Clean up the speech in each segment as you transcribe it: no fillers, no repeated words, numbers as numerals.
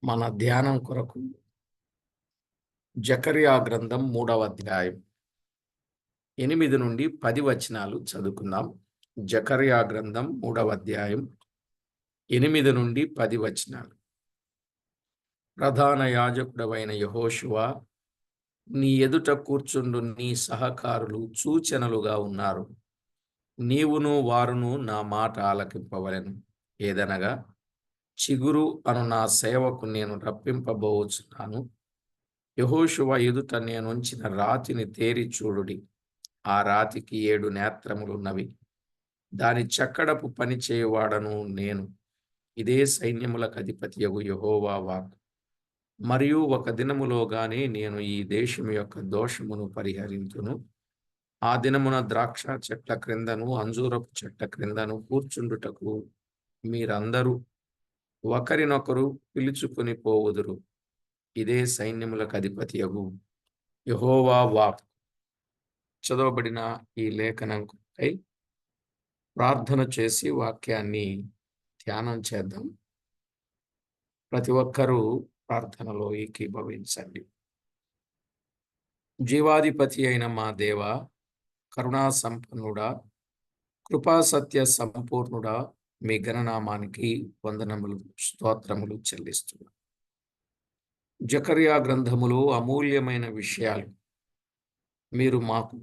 మన ధ్యానం కొరకు జకర్యా గ్రంథం 3వ అధ్యాయం 8 నుండి 10 వచనాలు చదువుకుందాం. జకర్యా గ్రంథం 3వ అధ్యాయం 8 నుండి 10 వచనాలు. ప్రధాన యాజకుడవైన యెహోషువ, నీ ఎదుట కూర్చుండు నీ సహకారులు సూచనలుగా ఉన్నారు. నీవును వారును నా మాట ఆలకింపవలెను. ఏదనగా, చిగురు అను నా సేవకు నేను రప్పింపబోచున్నాను. యెహోషువ ఎదుట నేనుంచిన రాతిని తేరి చూడుడి. ఆ రాతికి 7 నేత్రములున్నవి. దాని చక్కడపు పని చేయువాడను నేను. ఇదే సైన్యములకు అధిపతియగు యెహోవా వాక్కు. మరియు ఒక దినములోగానే నేను ఈ దేశము యొక్క దోషమును పరిహరించును. ఆ దినమున ద్రాక్ష చెట్ల క్రిందను అంజూరపు చెట్ల క్రిందను కూర్చుండుటకు మీరందరూ ఒకరినొకరు పిలుచుకొని పోవుదురు. ఇదే సైన్యములకు అధిపతియగు యెహోవా వాక్కు. చదవబడిన ఈ లేఖనంపై ప్రార్థన చేసి వాక్యాన్ని ధ్యానం చేద్దాం. ప్రతి ఒక్కరూ ప్రార్థనలో ఏకీభవించండి. జీవాధిపతి అయిన మా దేవ, కరుణా సంపన్నుడా, కృపా సత్య సంపూర్ణుడా, మీ ఘననామానికి వందనములు స్తోత్రములు చెల్లిస్తున్నాం. జకర్యా గ్రంథములో అమూల్యమైన విషయాలు మీరు మాకు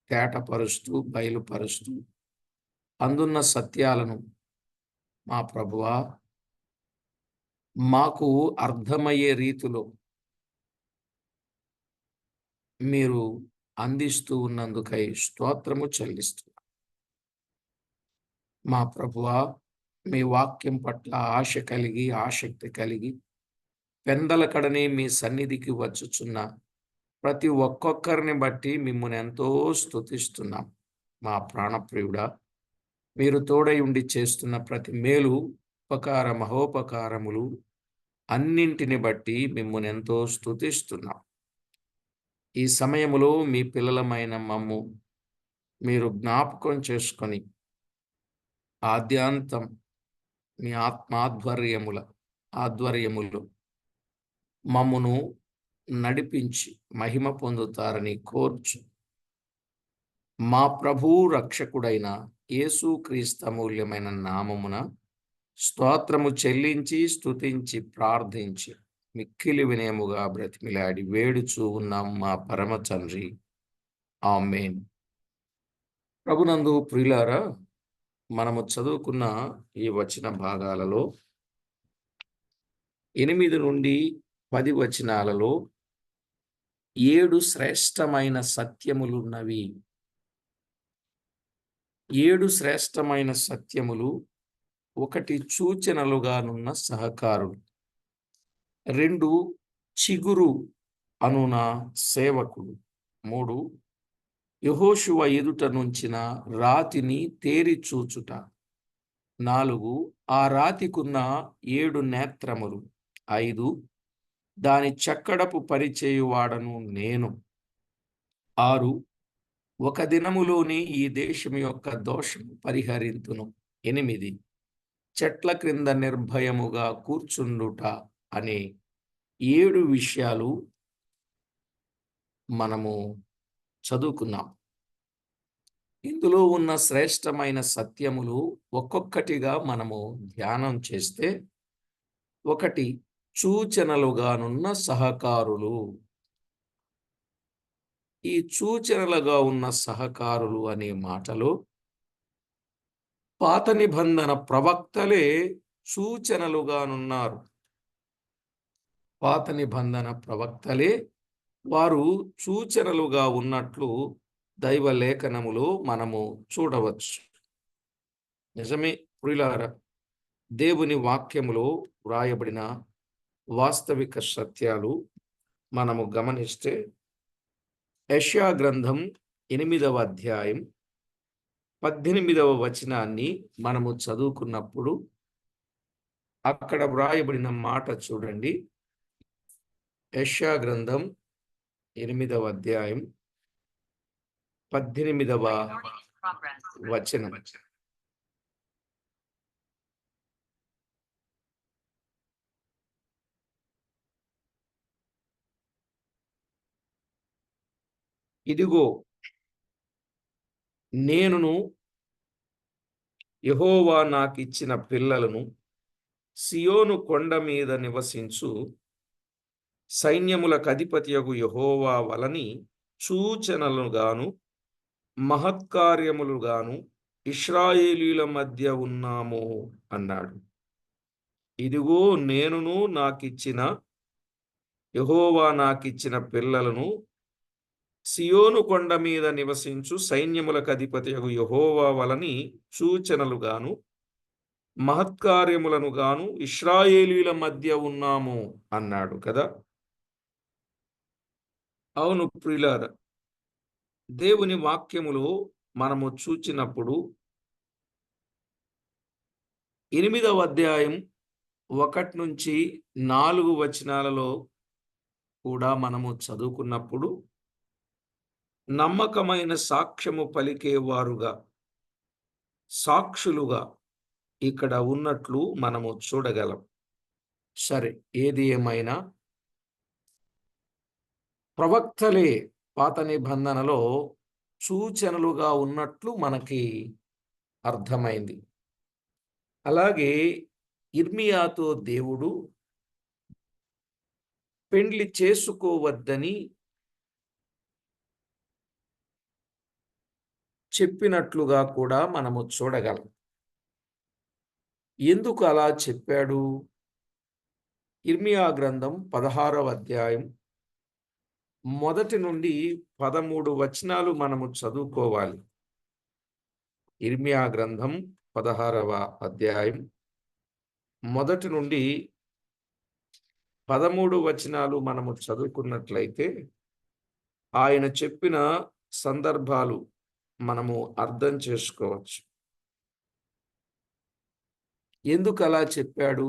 తేటపరుస్తూ బయలుపరుస్తూ అందున్న సత్యాలను మా ప్రభువా మాకు అర్థమయ్యే రీతిలో మీరు అందిస్తూ ఉన్నందుకై స్తోత్రము చెల్లిస్తున్నాం. మా ప్రభువా, మీ వాక్యం పట్ల ఆశ కలిగి ఆసక్తి కలిగి పెందలకడనే మీ సన్నిధికి వచ్చుచున్న ప్రతి ఒక్కొక్కరిని బట్టి మిమ్మల్ని ఎంతో స్తుతిస్తున్నాం. మా ప్రాణప్రియుడా, మీరు తోడై ఉండి చేస్తున్న ప్రతి మేలు, ఉపకార మహోపకారములు అన్నింటిని బట్టి మిమ్మల్ని ఎంతో స్తుతిస్తున్నాం. ఈ సమయములో మీ పిల్లలమైన మమ్ము మీరు జ్ఞాపకం చేసుకొని ఆద్యాంతం మీ ఆధ్వర్యములో మమ్మును నడిపించి మహిమ పొందుతారని కోర్చు మా ప్రభువు రక్షకుడైన యేసుక్రీస్తు అమూల్యమైన నామమున స్తోత్రము చెల్లించి స్తుతించి ప్రార్థించి మిక్కిలి వినయముగా బ్రతిమిలాడి వేడుచూ ఉన్నాం మా పరమ తండ్రి. ఆమేన్. ప్రభునందు ప్రియులారా, మనము చదువుకున్న ఈ వచన భాగాలలో 8 నుండి 10 వచనాలలో 7 శ్రేష్టమైన సత్యములున్నవి. 7 శ్రేష్టమైన సత్యములు. 1 సూచనలుగానున్న సహకారులు. 2 చిగురు అనున సేవకుడు. 3 యెహోషువ ఎదుట నుంచిన రాతిని తేరి చూచుట. 4 ఆ రాతికున్న 7 నేత్రములు. 5 దాని చక్కడపు పరిచేయువాడను నేను. 6 ఒక దినములోనే ఈ దేశం యొక్క దోషము పరిహరింతును. 8 చెట్ల క్రింద నిర్భయముగా కూర్చుండుట అనే 7 విషయాలు మనము చదువుకున్నాం. ఇందులో ఉన్న శ్రేష్టమైన సత్యములు ఒక్కొక్కటిగా మనము ధ్యానం చేస్తే, 1 సూచనలుగానున్న సహకారులు. ఈ సూచనలుగా ఉన్న సహకారులు అనే మాటలో పాత నిబంధన ప్రవక్తలే సూచనలుగానున్నారు. పాత నిబంధన ప్రవక్తలే వారు సూచనలుగా ఉన్నట్లు దైవ లేఖనములో మనము చూడవచ్చు. నిజమే ప్రియులారా, దేవుని వాక్యములో వ్రాయబడిన వాస్తవిక సత్యాలు మనము గమనిస్తే, యెషయా గ్రంథం 8వ అధ్యాయం 18వ వచనాన్ని మనము చదువుకున్నప్పుడు అక్కడ వ్రాయబడిన మాట చూడండి. యెషయా గ్రంథం 8వ అధ్యాయం 18వ వచనం. ఇదిగో నేనును యెహోవా నాకిచ్చిన పిల్లలను సియోను కొండ మీద నివసించు సైన్యములకు అధిపతియగు యెహోవా వలని సూచనలుగాను మహత్కార్యములుగాను ఇశ్రాయేలీయుల మధ్య ఉన్నాము అన్నాడు. ఇదిగో నేనును యెహోవా నాకిచ్చిన పిల్లలను సియోను కొండ మీద నివసించు సైన్యములకు అధిపతియగు యెహోవా వలని సూచనలుగాను మహత్కార్యములను గాను ఇశ్రాయేలీయుల మధ్య ఉన్నాము అన్నాడు కదా. అవును ప్రియులారా, దేవుని వాక్యములో మనము చూచినప్పుడు 8వ అధ్యాయం 1 నుంచి 4 వచనాలలో కూడా మనము చదువుకున్నప్పుడు నమ్మకమైన సాక్ష్యము పలికేవారుగా, సాక్షులుగా ఇక్కడ ఉన్నట్లు మనము చూడగలం. సరే, ఏది ఏమైనా ప్రవక్తలే పాత నిబంధనలో సూచనలుగా ఉన్నట్లు మనకి అర్థమైంది. అలాగే ఇర్మియాతో దేవుడు పెండ్లి చేసుకోవద్దని చెప్పినట్లుగా కూడా మనము చూడగలం. ఎందుకు అలా చెప్పాడు? ఇర్మియా గ్రంథం 16వ అధ్యాయం 1 నుండి 13 వచనాలు మనము చదువుకోవాలి. ఇర్మియా గ్రంథం 16వ అధ్యాయం 1 నుండి 13 వచనాలు మనము చదువుకున్నట్లయితే ఆయన చెప్పిన సందర్భాలు మనము అర్థం చేసుకోవచ్చు. ఎందుకు అలా చెప్పాడు?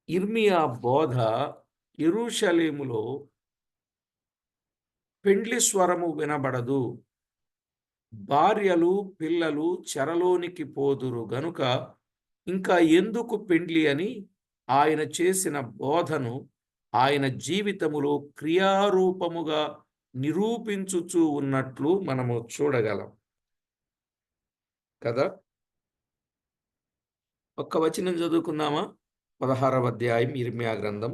ఇర్మియా బోధ యెరూషలేములో పెండ్లి స్వరము వినబడదు, భార్యలు పిల్లలు చెరలోనికి పోదురు గనుక ఇంకా ఎందుకు పెండ్లి అని ఆయన చేసిన బోధను ఆయన జీవితములో క్రియారూపముగా నిరూపించుచూ ఉన్నట్లు మనము చూడగలం కదా. ఒక్క వచనం చదువుకుందామా? 16వ అధ్యాయం ఇర్మియా గ్రంథం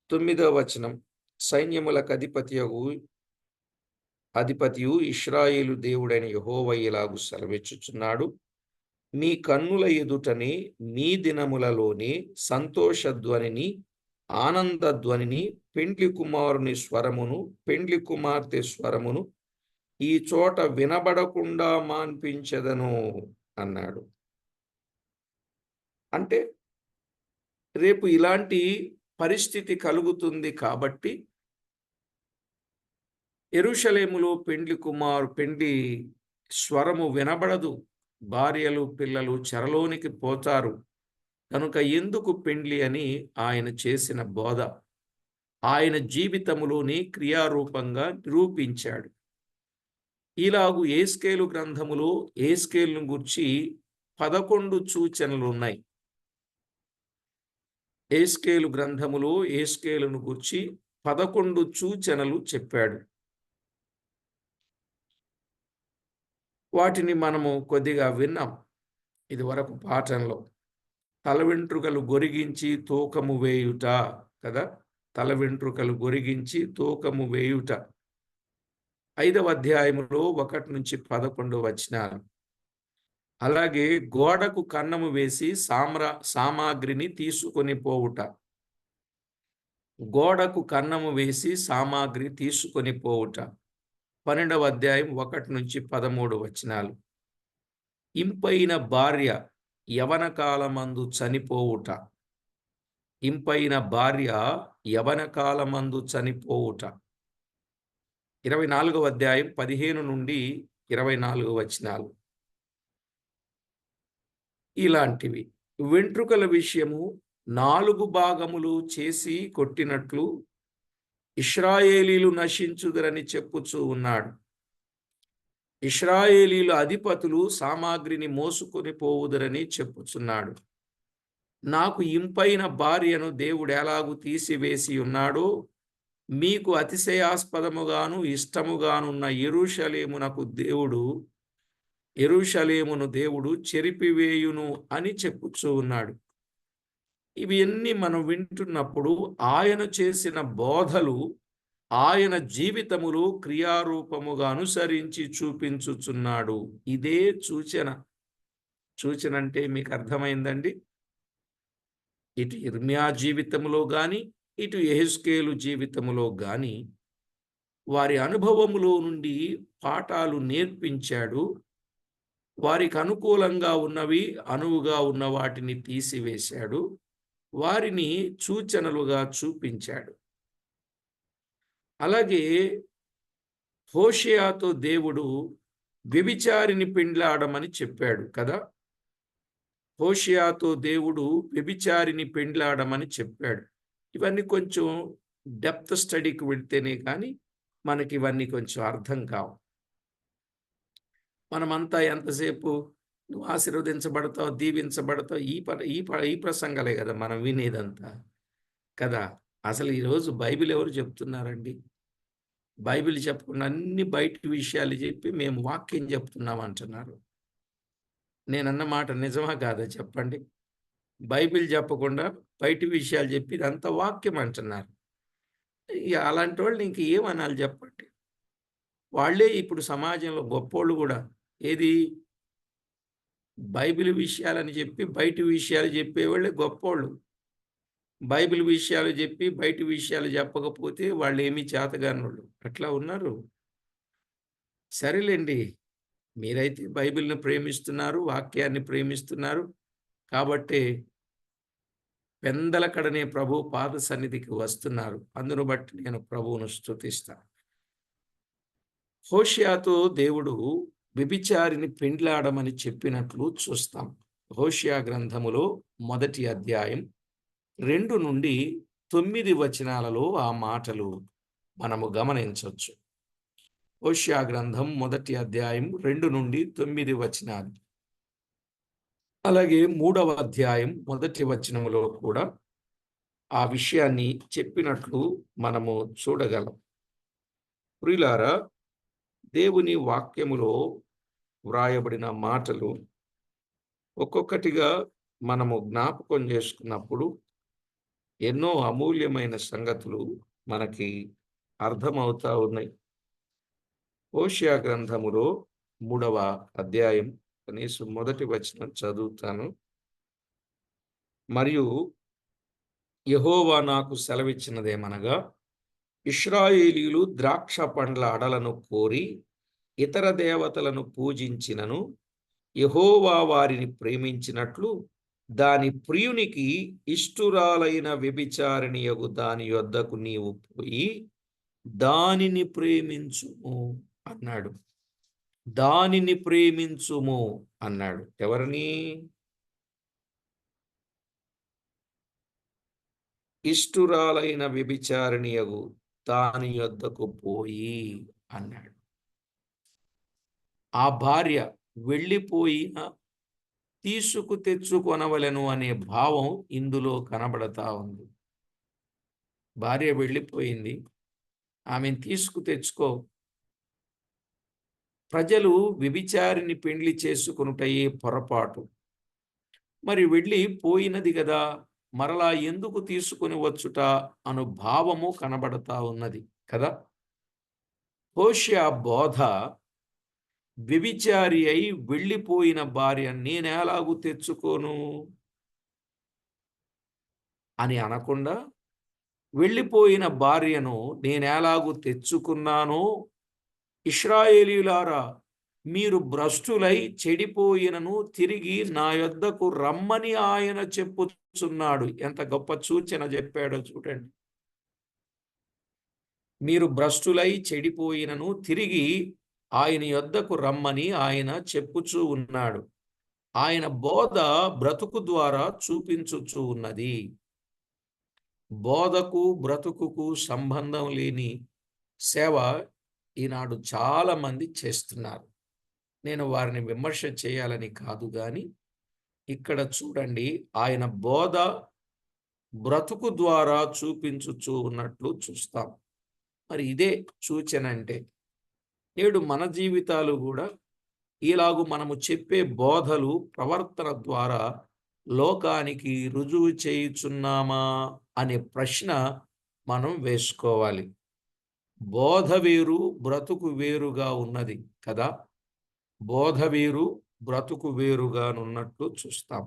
9వ వచనం. సైన్యములకు అధిపతియు ఇశ్రాయేలు దేవుడైన యెహోవా ఇలాగు సెలవిచ్చుచున్నాడు, మీ కన్నుల ఎదుటనే మీ దినములలోనే సంతోషధ్వనిని ఆనందధ్వనిని పెండ్లి కుమారుని స్వరమును పెండ్లి కుమార్తె స్వరమును ఈ చోట వినబడకుండా మాన్పించెదను అన్నాడు. అంటే రేపు ఇలాంటి పరిస్థితి కలుగుతుంది కాబట్టి యెరూషలేములో పెండ్లి స్వరము వినబడదు, భార్యలు పిల్లలు చెరలోనికి పోతారు కనుక ఎందుకు పెండ్లి అని ఆయన చేసిన బోధ ఆయన జీవితములోని క్రియారూపంగా నిరూపించాడు. ఇలాగు యేస్కేలు గ్రంథములో యేస్కేలును గూర్చి 11 సూచనలు ఉన్నాయి. యేస్కేలు గ్రంథములో యేస్కేలును గూర్చి 11 సూచనలు చెప్పాడు. వాటిని మనము కొద్దిగా విన్నాం ఇది వరకు పాఠంలో. తల వెంట్రుకలు గొరిగించి తూకము వేయుట కదా, తల వెంట్రుకలు గొరిగించి తూకము వేయుట 5వ అధ్యాయములో 1 నుంచి 11 వచనాలు. అలాగే గోడకు కన్నము వేసి సామాగ్రిని తీసుకొని పోవుట, గోడకు కన్నము వేసి సామాగ్రి తీసుకొని పోవుట 12వ అధ్యాయం 1 నుంచి 13 వచనాలు. ఇంపైన భార్య యవన కాలమందు చనిపోవుట, ఇంపైన భార్య యవన కాలమందు చనిపోవుట 24వ అధ్యాయం 15 నుండి 24 వచనాలు. ఇలాంటివి. వెంట్రుకల విషయము 4 భాగములు చేసి కొట్టినట్లు ఇశ్రాయేలీలు నశించుదురని చెప్పుచూ ఉన్నాడు. ఇశ్రాయేలీల అధిపతులు సామాగ్రిని మోసుకొని పోవుదురని చెప్పుచున్నాడు. నాకు ఇంపైన భార్యను దేవుడు ఎలాగూ తీసివేసి ఉన్నాడో మీకు అతిశయాస్పదముగాను ఇష్టముగానున్న యెరూషలేమును దేవుడు చెరిపివేయును అని చెప్పుచూ ఉన్నాడు. ఇవన్నీ మనం వింటున్నప్పుడు ఆయన చేసిన బోధలు ఆయన జీవితములో క్రియారూపముగా అనుసరించి చూపించుచున్నాడు. ఇదే సూచన. సూచన అంటే మీకు అర్థమైందండి? ఇటు యిర్మీయా జీవితంలో గాని, ఇటు యెహెజ్కేలు జీవితంలో గాని వారి అనుభవములో నుండి పాఠాలు నేర్పించాడు. వారికి అనుకూలంగా ఉన్నవి, అనువుగా ఉన్న వాటిని తీసివేశాడు. వారిని సూచనలుగా చూపించాడు. అలాగే హోషేయతో దేవుడు వ్యభిచారిని పెండ్లాడమని చెప్పాడు కదా! హోషేయతో దేవుడు వ్యభిచారిని పెండ్లాడమని చెప్పాడు. ఇవన్నీ కొంచెం డెప్త్ స్టడీకి వెళ్తేనే కానీ మనకి ఇవన్నీ కొంచెం అర్థం కావు. మనమంతా ఎంతసేపు నువ్వు ఆశీర్వదించబడతావు, దీవించబడతావు ఈ ప్రసంగాలే కదా మనం వినేదంతా కదా! అసలు ఈరోజు బైబిల్ ఎవరు చెప్తున్నారండి? బైబిల్ చెప్పకుండా అన్ని బయటి విషయాలు చెప్పి మేము వాక్యం చెప్తున్నాం అంటున్నారు. నేనన్న మాట నిజమా కాదా చెప్పండి? బైబిల్ చెప్పకుండా బయటి విషయాలు చెప్పి ఇదంతా వాక్యం అంటున్నారు. ఇగ అలాంటి వాళ్ళని ఇంక ఏమనాలి చెప్పండి? వాళ్ళే ఇప్పుడు సమాజంలో గొప్పోళ్ళు గూడా. ఏది? బైబిల్ విషయాలని చెప్పి బయటి విషయాలు చెప్పేవాళ్ళే గొప్పోళ్ళు. బైబిల్ విషయాలు చెప్పి బయటి విషయాలు చెప్పకపోతే వాళ్ళేమి చేతగానోళ్ళు. అట్లా ఉన్నారు. సరేలెండి. మీరైతే బైబిల్‌ని ప్రేమిస్తున్నారు, వాక్యాన్ని ప్రేమిస్తున్నారు. కాబట్టే పెందలకడనే ప్రభు పాద సన్నిధికి వస్తున్నారు. అందును బట్టి నేను ప్రభువును స్తుతిస్తా. హోషేయతో దేవుడు వ్యభిచారిని పెండ్లాడమని చెప్పినట్లు చూస్తాం. హోషేయ గ్రంథములో మొదటి అధ్యాయం 2-9 వచనాలలో ఆ మాటలు మనము గమనించొచ్చు. హోషేయ గ్రంథం మొదటి అధ్యాయం 2-9 వచనాలు. అలాగే 3వ అధ్యాయం మొదటి వచనములో కూడా ఆ విషయాన్ని చెప్పినట్లు మనము చూడగలం. ప్రియులారా, దేవుని వాక్యములో వ్రాయబడిన మాటలు ఒక్కొక్కటిగా మనము జ్ఞాపకం చేసుకున్నప్పుడు ఎన్నో అమూల్యమైన సంగతులు మనకి అర్థమవుతా ఉన్నాయి. హోషేయ గ్రంథములో 3వ అధ్యాయం కనీసం మొదటి వచనం చదువుతాను. మరియు యెహోవా నాకు సెలవిచ్చినదేమనగా, ఇశ్రాయేలీయులు ద్రాక్ష పండ్ల అడలను కోరి ఇతర దేవతలను పూజించినను యెహోవా వారిని ప్రేమించినట్లు దాని ప్రియునికి ఇష్టురాలైన వ్యభిచారిణియగు దాని యొద్దకు నీవు పోయి దానిని ప్రేమించుము అన్నాడు. దానిని ప్రేమించుము అన్నాడు. ఎవరిని? ఇష్టురాలైన వ్యభిచారిణియగు దాని యొద్దకు పోయి అన్నాడు. ఆ భార్య వెళ్ళిపోయిన తీసుకు తెచ్చుకొనవలెను అనే భావం ఇందులో కనబడతా ఉంది. భార్య వెళ్ళిపోయింది, ఆమెను తీసుకు తెచ్చుకో. ప్రజలు వ్యభిచారిని పెండ్లి చేసుకొనుటయే పొరపాటు. మరి వెళ్ళి పోయినది గదా, మరలా ఎందుకు తీసుకొని వచ్చుట అను భావము కనబడతా ఉన్నది కదా. హోషేయ బోధ వ్యభిచారి అయి వెళ్ళిపోయిన భార్య నేనెలాగు తెచ్చుకోను అని అనకుండా, వెళ్ళిపోయిన భార్యను నేనెలాగు తెచ్చుకున్నానో, ఇశ్రాయేలీయులారా మీరు భ్రష్టులై చెడిపోయినను తిరిగి నా యొద్దకు రమ్మని ఆయన చెప్పుచున్నాడు. ఎంత గొప్ప సూచన చెప్పాడో చూడండి. మీరు భ్రష్టులై చెడిపోయినను తిరిగి ఆయన యొద్దకు రమ్మని ఆయన చెప్పుచూ ఉన్నాడు. ఆయన బోధ బ్రతుకు ద్వారా చూపించుచూ ఉన్నది. బోధకు బ్రతుకుకు సంబంధం లేని సేవ ఈనాడు చాలా మంది చేస్తున్నారు. నేను వారిని విమర్శ చేయాలని కాదు గాని, ఇక్కడ చూడండి, ఆయన బోధ బ్రతుకు ద్వారా చూపించుచూ ఉన్నట్లు చూస్తాం. మరి ఇదే సూచన అంటే. నేడు మన జీవితాలు కూడా ఇలాగు మనము చెప్పే బోధలు, ప్రవర్తన ద్వారా లోకానికి రుజువు చేయుచున్నామా అనే ప్రశ్న మనం వేసుకోవాలి. బోధ వేరు, బ్రతుకు వేరుగా ఉన్నది కదా! బోధ వేరు, బ్రతుకు వేరుగానున్నట్లు చూస్తాం.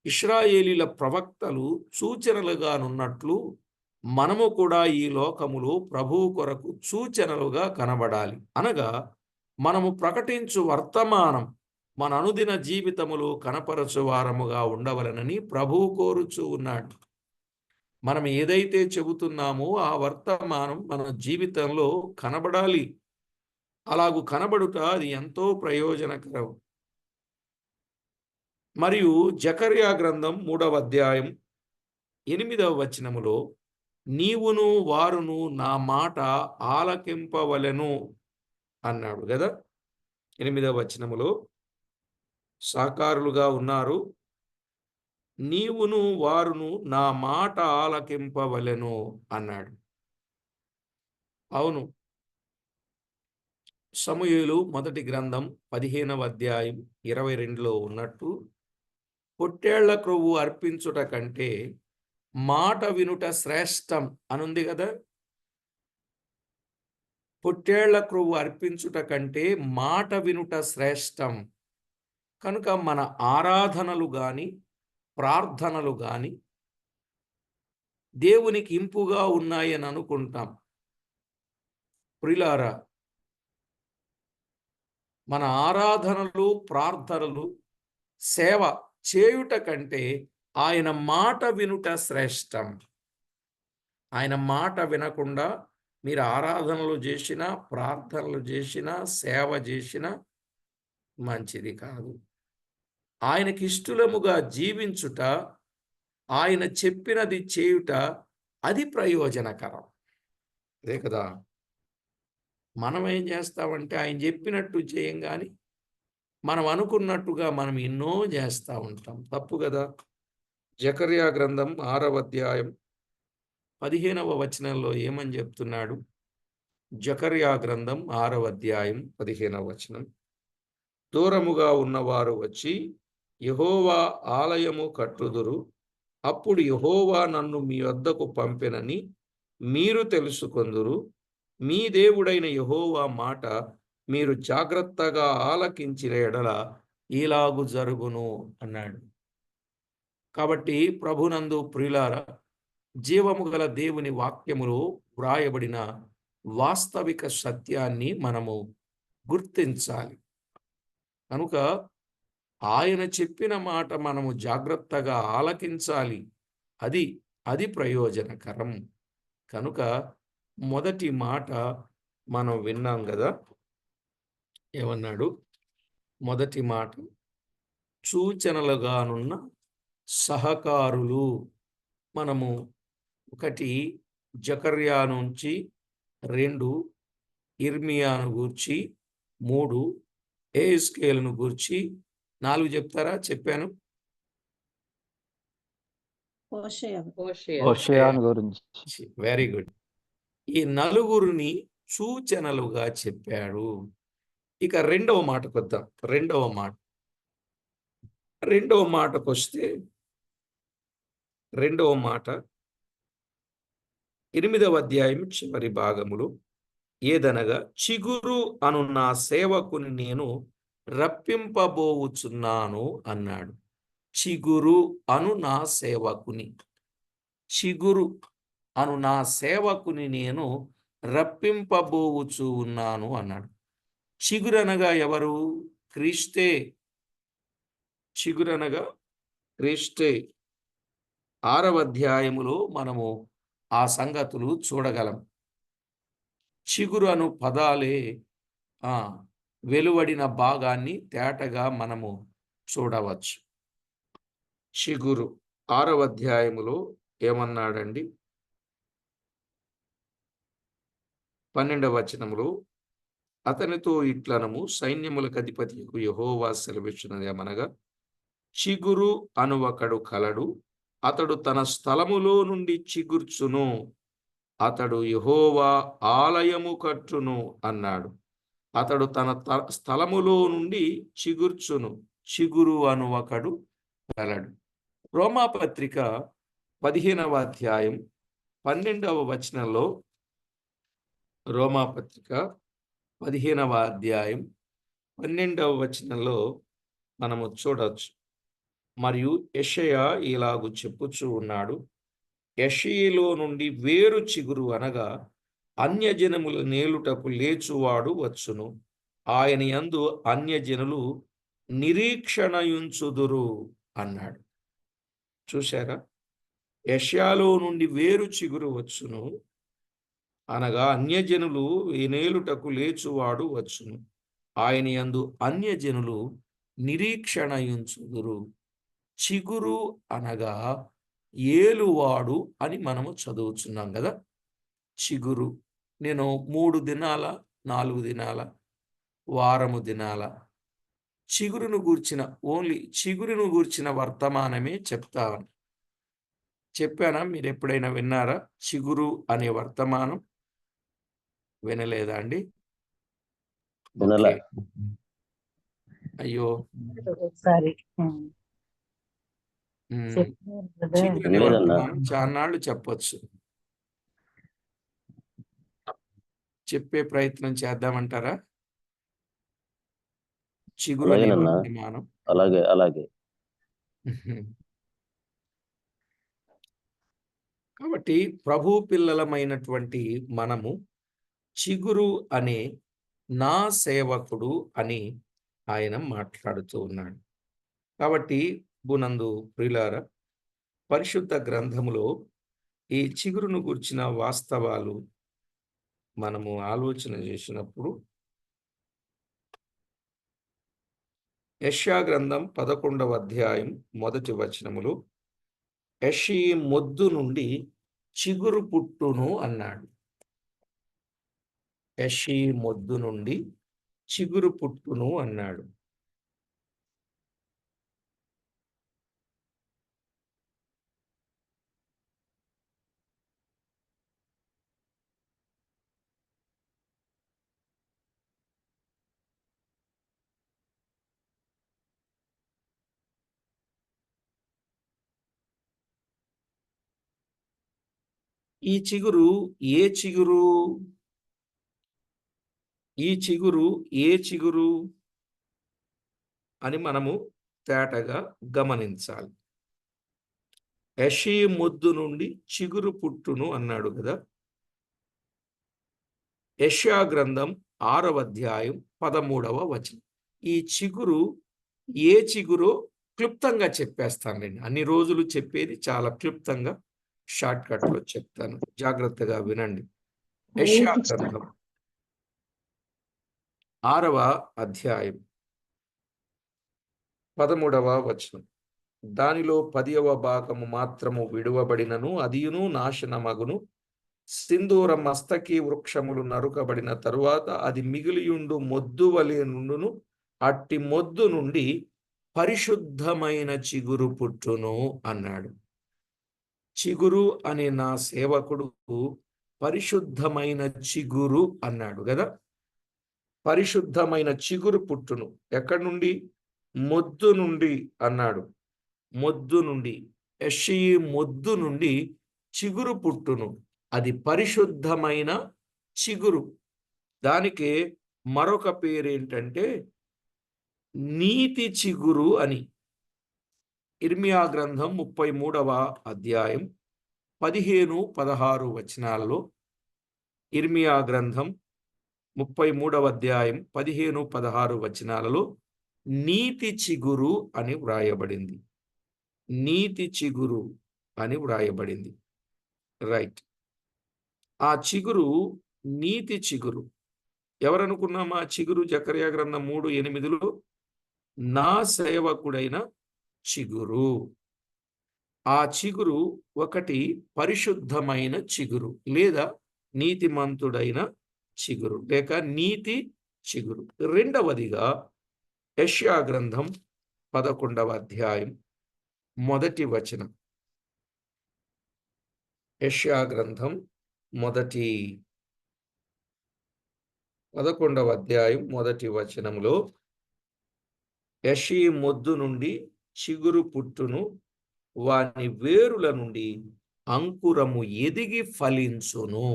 ఇశ్రాయేలీల ప్రవక్తలు సూచనలుగానున్నట్లు మనము కూడా ఈ లోకములో ప్రభువు కొరకు సూచనలుగా కనబడాలి. అనగా మనము ప్రకటించు వర్తమానం మన అనుదిన జీవితములో కనపరచు వారముగా ఉండవలెనని ప్రభువు కోరుచూ ఉన్నాడు. మనం ఏదైతే చెబుతున్నామో ఆ వర్తమానం మన జీవితంలో కనబడాలి. అలాగు కనబడుట అది ఎంతో ప్రయోజనకరం. మరియు జకర్యా గ్రంథం 3వ అధ్యాయం 8వ వచనములో, నీవును వారును నా మాట ఆలకింపవలెను అన్నాడు కదా! 8వ వచనములో సాకారులుగా ఉన్నారు. నీవును వారును నా మాట ఆలకింపవలెను అన్నాడు. అవును, సమూయేలు మొదటి గ్రంథం 15వ అధ్యాయం 22లో ఉన్నట్టు, పొట్టేళ్ల క్రొవ్వు అర్పించుట కంటే మాట వినుట శ్రేష్టం అనుంది కదా! పొట్టేళ్ల క్రొవ్వు అర్పించుట కంటే మాట వినుట శ్రేష్టం. కనుక మన ఆరాధనలు గాని, ప్రార్థనలు గాని దేవునికి ఇంపుగా ఉన్నాయని అనుకుంటాం. ప్రియులారా, మన ఆరాధనలు, ప్రార్థనలు, సేవ చేయుట కంటే ఆయన మాట వినుట శ్రేష్టం. ఆయన మాట వినకుండా మీరు ఆరాధనలు చేసినా, ప్రార్థనలు చేసినా, సేవ చేసినా మంచిది కాదు. ఆయనకి ఇష్టలముగా జీవించుట, ఆయన చెప్పినది చేయుట అది ప్రయోజనకరం. అదే కదా! మనం ఏం చేస్తామంటే ఆయన చెప్పినట్టు చేయం గాని మనం అనుకున్నట్టుగా మనం ఎన్నో చేస్తూ ఉంటాం. తప్పు కదా! జకర్యా గ్రంథం 6వ అధ్యాయం 15వ వచనంలో ఏమని చెప్తున్నాడు? జకర్యా గ్రంథం 6వ అధ్యాయం 15వ వచనం, దూరముగా ఉన్నవారు వచ్చి యెహోవా ఆలయము కట్టుదురు, అప్పుడు యెహోవా నన్ను మీ వద్దకు పంపెనని మీరు తెలుసుకొందురు. మీ దేవుడైన యెహోవా మాట మీరు జాగ్రత్తగా ఆలకించిన ఎడల ఇలాగు జరుగును అన్నాడు. కాబట్టి ప్రభునందు ప్రియులారా, జీవము గల దేవుని వాక్యములో వ్రాయబడిన వాస్తవిక సత్యాన్ని మనము గుర్తించాలి. కనుక ఆయన చెప్పిన మాట మనము జాగ్రత్తగా ఆలకించాలి. అది ప్రయోజనకరం. కనుక మొదటి మాట మనం విన్నాం కదా! ఏమన్నాడు? మొదటి మాట, సూచనలుగానున్న సహకారులు. మనము 1 జకర్యా నుంచి, 2 ఇర్మియాను గూర్చి, 3 యెహెజ్కేలును గూర్చి, 4 చెప్తారా? చెప్పాను. హోషేయను గురించి. Very good. ఈ నలుగురిని సూచనలుగా చెప్పాడు. ఇక రెండవ మాటకొద్దాం. రెండవ మాటకొస్తే, రెండవ మాట 8వ అధ్యాయం చివరి భాగములో, ఏదనగా చిగురు అను నా సేవకుని నేను రప్పింపబోవుచున్నాను అన్నాడు. చిగురు అను నా సేవకుని, చిగురు అను నా సేవకుని నేను రప్పింపబోవుచు ఉన్నాను అన్నాడు. చిగురనగా ఎవరు? క్రీస్తే. చిగురనగా క్రీస్తే. 6వ అధ్యాయములో మనము ఆ సంగతులు చూడగలం. చిగురు అను పదాలే వెలువడిన భాగాన్ని తేటగా మనము చూడవచ్చు. చిగురు 6వ అధ్యాయములో ఏమన్నాడండి? 12వ వచనములో, అతనితో ఇట్లనము, సైన్యములకు అధిపతియగు యెహోవా సెలవిచ్చినది ఏమనగా, చిగురు అను ఒకడు కలడు, అతడు తన స్థలములో నుండి చిగుర్చును. అతడు యెహోవా ఆలయము కట్టును అన్నాడు. అతడు తన స్థలములో నుండి చిగుర్చును, చిగురు అను ఒకడు గలడు. రోమాపత్రిక 15వ అధ్యాయం 12వ వచనంలో, రోమాపత్రిక 15వ అధ్యాయం 12వ వచనంలో మనము చూడవచ్చు. మరియు యెషయా ఇలాగు చెప్పుచూ ఉన్నాడు, యెషయిలో నుండి వేరు చిగురు అనగా అన్యజనముల నేలుటకు లేచువాడు వచ్చును, ఆయన యందు అన్యజనులు నిరీక్షణయుంచుదురు అన్నాడు. చూశారా? యెషయాలో నుండి వేరు చిగురు వచ్చును అనగా అన్యజనులు నేలుటకు లేచువాడు వచ్చును, ఆయన యందు అన్యజనులు నిరీక్షణయుంచుదురు. చిగురు అనగా ఏలువాడు అని మనము చదువుతున్నాం కదా. చిగురు. నేను 3 దినాల, 4 దినాల, వారము దినాల ఓన్లీ చిగురును గూర్చిన వర్తమానమే చెప్తాను. చెప్పానా? మీరు ఎప్పుడైనా విన్నారా చిగురు అనే వర్తమానం? వినలేదా అండి? ఓకే. అయ్యో, ఒకసారి చిగురు అనే వర్తమానం చాన్నాళ్ళు చెప్పొచ్చు. చెప్పే ప్రయత్నం చేద్దామంటారా? చిగురు అనే వర్తమానం. అలాగే. కాబట్టి ప్రభు పిల్లలమైనటువంటి మనము చిగురు అనే నా సేవకుడు అని ఆయన మాట్లాడుతూ ఉన్నాడు. కాబట్టి బునందు ప్రియులారా, పరిశుద్ధ గ్రంథములో ఈ చిగురును గుర్చిన వాస్తవాలు మనము ఆలోచన చేసినప్పుడు, యెషయా గ్రంథం 11వ అధ్యాయం 1వ వచనములో యెషయి మొద్దు నుండి చిగురు పుట్టును అన్నాడు. యెషయి మొద్దు నుండి చిగురు పుట్టును అన్నాడు. ఈ చిగురు ఏ చిగురు? ఈ చిగురు ఏ చిగురు అని మనము తేటగా గమనించాలి. యెషయి మొద్దు నుండి చిగురు పుట్టును అన్నాడు కదా. యెషయా గ్రంథం 6వ అధ్యాయం 13వ వచనం. ఈ చిగురు ఏ చిగురో క్లుప్తంగా చెప్పేస్తాను నేను. అన్ని రోజులు చెప్పేది చాలా క్లుప్తంగా, షార్ట్ కట్ లో చెప్తాను. జాగ్రత్తగా వినండి. యెషయా గ్రంథం 6వ అధ్యాయం 13వ వచనం. దానిలో 10వ భాగము మాత్రము విడువబడినను అదియును నాశనమగును. సింధూర మస్తకి వృక్షములు నరుకబడిన తరువాత అది మిగిలియుండు మొద్దు వలె నుండును. అట్టి మొద్దు నుండి పరిశుద్ధమైన చిగురు పుట్టును అన్నాడు. చిగురు అనే నా సేవకుడు పరిశుద్ధమైన చిగురు అన్నాడు కదా. పరిశుద్ధమైన చిగురు పుట్టును. ఎక్కడి నుండి? మొద్దు నుండి అన్నాడు. మొద్దు నుండి, యెషయి మొద్దు నుండి చిగురు పుట్టును. అది పరిశుద్ధమైన చిగురు. దానికి మరొక పేరేంటంటే నీతి చిగురు అని. ఇర్మియా గ్రంథం 33వ అధ్యాయం 15-16 వచనాలలో, ఇర్మియా గ్రంథం 33వ అధ్యాయం 15-16 వచనాలలో నీతి చిగురు అని వ్రాయబడింది. నీతి చిగురు అని వ్రాయబడింది. రైట్. ఆ చిగురు నీతి చిగురు. ఎవరనుకున్నాం ఆ చిగురు? జకర్యా గ్రంథం 3:8లో నా సేవకుడైన చిగురు. ఆ చిగురు ఒకటి పరిశుద్ధమైన చిగురు, లేదా నీతిమంతుడైన చిగురు, లేక నీతి చిగురు. రెండవదిగా యెషయా గ్రంథం 11వ అధ్యాయం 1వ వచనం. యెషయా గ్రంథం 11వ అధ్యాయం మొదటి వచనములో, యెషీ మొద్దు నుండి చిగురు పుట్టును, వాని వేరుల నుండి అంకురము ఎదిగి ఫలించును.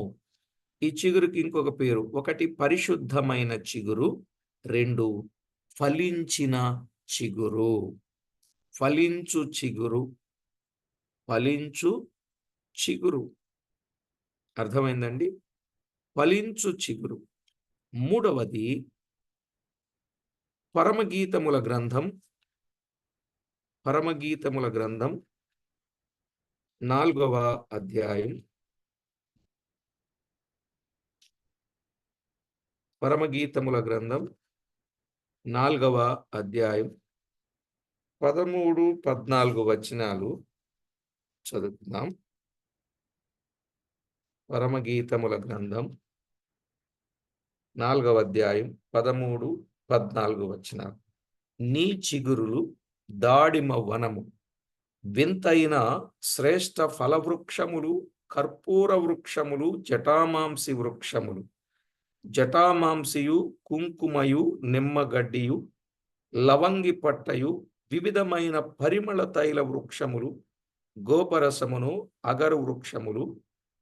ఈ చిగురుకి ఇంకొక పేరు. ఒకటి పరిశుద్ధమైన చిగురు, 2 ఫలించిన చిగురు. ఫలించు చిగురు. అర్థమైందండి? ఫలించు చిగురు. మూడవది పరమగీతముల గ్రంథం 4వ అధ్యాయం. పరమగీతముల గ్రంథం 4వ అధ్యాయం 13, 14 వచనాలు చదువుకుందాం. పరమగీతముల గ్రంథం 4వ అధ్యాయం 13, 14 వచనాలు. నీ చిగురులు దాడిమ వనము, వింతైన శ్రేష్ఠ ఫలవృక్షములు, కర్పూర వృక్షములు, జటామాంసి వృక్షములు. జటామాంసియు, కుంకుమయు, నిమ్మగడ్డియు, లవంగి పట్టయు, వివిధమైన పరిమళ తైల వృక్షములు, గోపరసమును, అగరు వృక్షములు,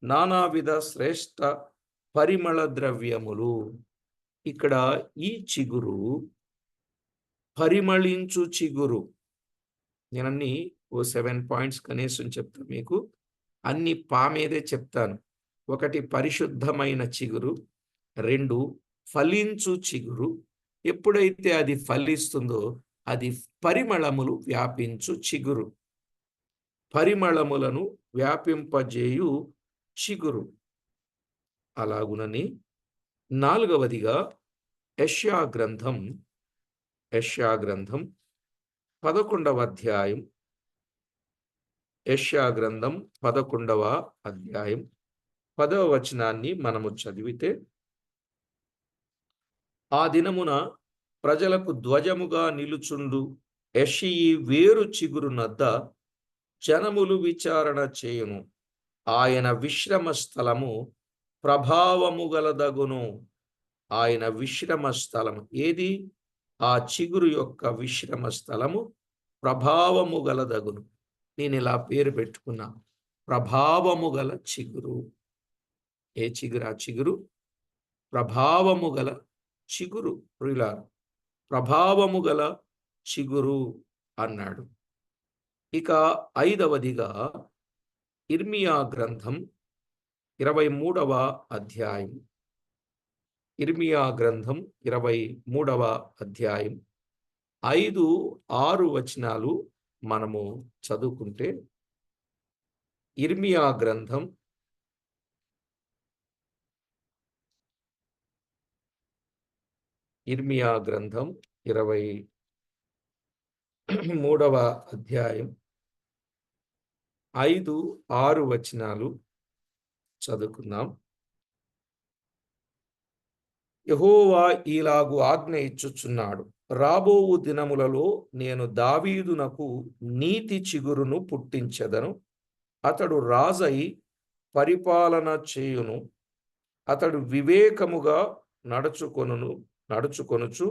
నానావిధ శ్రేష్ఠ పరిమళ ద్రవ్యములు. ఇక్కడ ఈ చిగురు పరిమళించు చిగురు. నేనన్నీ 7 పాయింట్స్ కనీసం చెప్తాను మీకు. అన్ని మీదే చెప్తాను. 1 పరిశుద్ధమైన చిగురు, 2 ఫలించు చిగురు. ఎప్పుడైతే అది ఫలిస్తుందో అది పరిమళములు వ్యాపించు చిగురు. పరిమళములను వ్యాపింపజేయు చిగురు. అలాగునని 4వదిగా యెషయా గ్రంథం 11వ అధ్యాయం. యెషయా గ్రంథం 11వ అధ్యాయం 10వ వచనాన్ని మనము చదివితే, ఆ దినమున ప్రజలకు ధ్వజముగా నిలుచుండు యెషయి వేరు చిగురు నద్ద జనములు విచారణ చేయును. ఆయన విశ్రమ స్థలము ప్రభావము గలదగును. ఆయన విశ్రమ స్థలము ఏది? ఆ చిగురు యొక్క విశ్రమ స్థలము ప్రభావము గలదగును. నేను ఇలా పేరు పెట్టుకున్నా, ప్రభావము గల చిగురు. ఏ చిగురు? ఆ చిగురు ప్రభావము గల చిగురు. ప్రభావము గల చిగురు అన్నాడు. ఇక 5వదిగా ఇర్మియా గ్రంథం 23వ అధ్యాయం. ఇర్మియా గ్రంథం 23వ అధ్యాయం 5, 6 వచనాలు మనము చదువుకుంటే, ఇర్మియా గ్రంథం 23వ అధ్యాయం 5, 6 వచనాలు చదువుకుందాం. యెహోవా ఈలాగు ఆజ్ఞ ఇచ్చుచున్నాడు, రాబోవు దినములలో నేను దావీదునకు నీతి చిగురును పుట్టించెదను. అతడు రాజై పరిపాలన చేయును. అతడు వివేకముగా నడుచుకొనుచు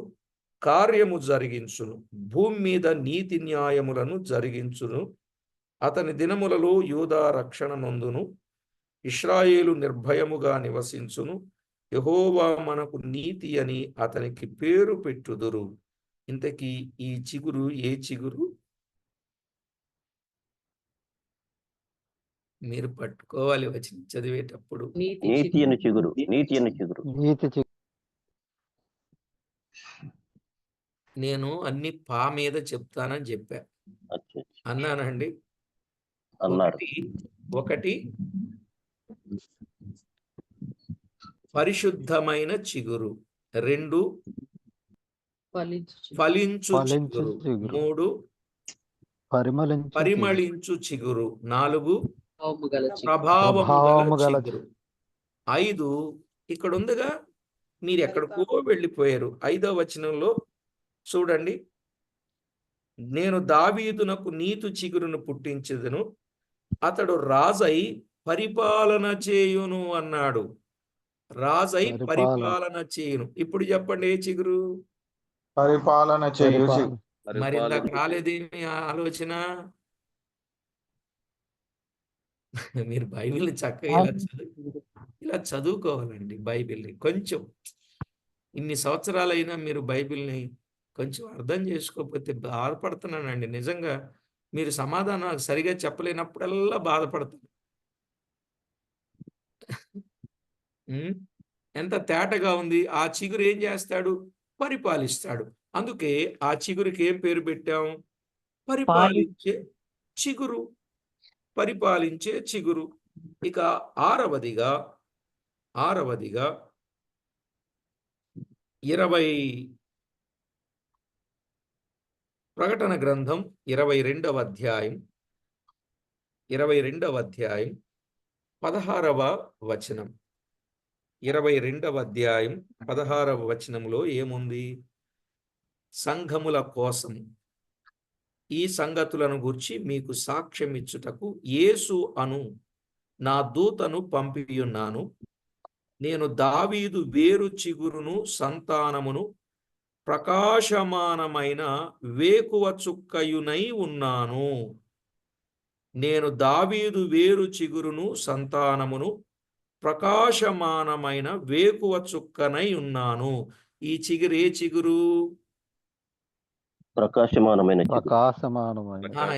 కార్యము జరిగించును. భూమి మీద నీతి న్యాయములను జరిగించును. అతని దినములలో యూదా రక్షణ నొందును. ఇశ్రాయేలు నిర్భయముగా నివసించును. యెహోవా మనకు నీతి అని అతనికి పేరు పెట్టుదురు. ఇంతకీ ఈ చిగురు ఏ చిగురు? మీరు పట్టుకోవాలి వచ్చి చదివేటప్పుడు. నీతి అని చిగురు. నేను అన్ని మీద చెప్తానని చెప్పా. అన్నానండి? ఒకటి పరిశుద్ధమైన చిగురు, 2 ఫలించు చిగురు, 3 పరిమళించు చిగురు, 4 ప్రభావము గల చిగురు, 5 ఇక్కడ ఉందిగా. మీరు ఎక్కడికో వెళ్ళిపోయారు. 5వ వచనంలో చూడండి, నేను దావీదునకు నీతి చిగురును పుట్టించెదను. అతడు రాజై పరిపాలన చేయును అన్నాడు. రాజై పరిపాలన చేయును. ఇప్పుడు చెప్పండి ఏ చిగురు? పరిపాలన చేయు చిగురు. మరి ఇందాక రాలేదేమి ఆలోచన? మీరు బైబిల్ని చక్కగా ఇలా చదువుకోవాలండి. బైబిల్ని కొంచెం ఇన్ని సంవత్సరాలైనా మీరు బైబిల్ని కొంచెం అర్థం చేసుకోకపోతే బాధపడుతున్నానండి. నిజంగా మీరు సమాధానాలు సరిగా చెప్పలేనప్పుడల్లా బాధపడతాను. ఎంత తేటగా ఉంది. ఆ చిగురు ఏం చేస్తాడు? పరిపాలిస్తాడు. అందుకే ఆ చిగురికి ఏం పేరు పెట్టాం? పరిపాలించే చిగురు. పరిపాలించే చిగురు. ఇక ఆరవదిగా 20 ప్రకటన గ్రంథం 22వ అధ్యాయం 16వ వచనం. 22వ అధ్యాయం 16వ వచనంలో ఏముంది? సంఘముల కోసం ఈ సంగతులను గూర్చి మీకు సాక్ష్యం ఇచ్చుటకు యేసు అను నా దూతను పంపియున్నాను. నేను దావీదు వేరు చిగురును సంతానమును ప్రకాశమానమైన వేకువ చుక్కయునై ఉన్నాను. నేను దావీదు వేరు చిగురును సంతానమును ప్రకాశమానమైన వేకువ చుక్కనై ఉన్నాను. ఈ చిగురు ఏ చిగురు? ప్రకాశమానమైన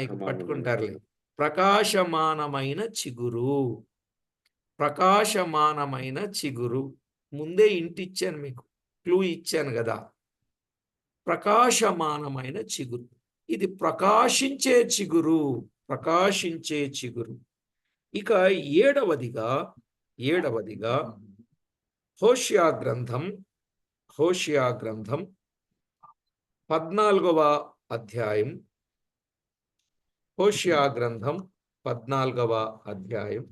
ఇక పట్టుకుంటారులే. ప్రకాశమానమైన చిగురు. ప్రకాశమానమైన చిగురు. ముందే ఇంటి ఇచ్చాను, మీకు క్లూ ఇచ్చాను కదా. ప్రకాశమానమైన చిగురు. ఇది ప్రకాశించే చిగురు. ప్రకాశించే చిగురు. ఇక ఏడవదిగా హోషేయ గ్రంథం 14వ అధ్యాయం. హోషేయ గ్రంథం 14వ అధ్యాయం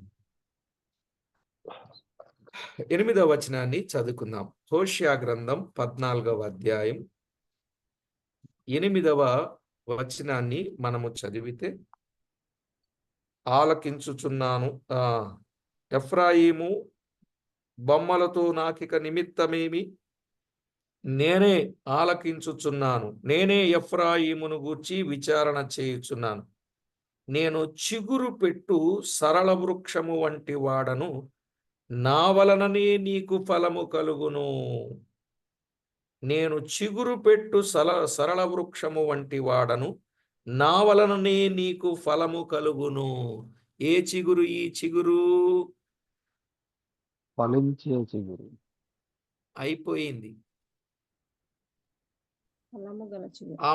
8వ వచనాన్ని చదువుకుందాం. హోషేయ గ్రంథం 14వ అధ్యాయం 8వ వచనాన్ని మనము చదివితే, ఆలకించుచున్నాను. ఎఫ్రాయిము బొమ్మలతో నాకిక నిమిత్తమేమి? నేనే ఆలకించుచున్నాను. నేనే ఎఫ్రాయిమును గూర్చి విచారణ చేయుచున్నాను. నేను చిగురు పెట్టు సరళ వృక్షము వంటి వాడను. నా వలననే నీకు ఫలము కలుగును. నేను చిగురు పెట్టు సరళ వృక్షము వంటి వాడను. నా వలననే నీకు ఫలము కలుగును. ఏ చిగురు? ఈ చిగురు ఫలించే చిగురు. అయిపోయింది. ఆ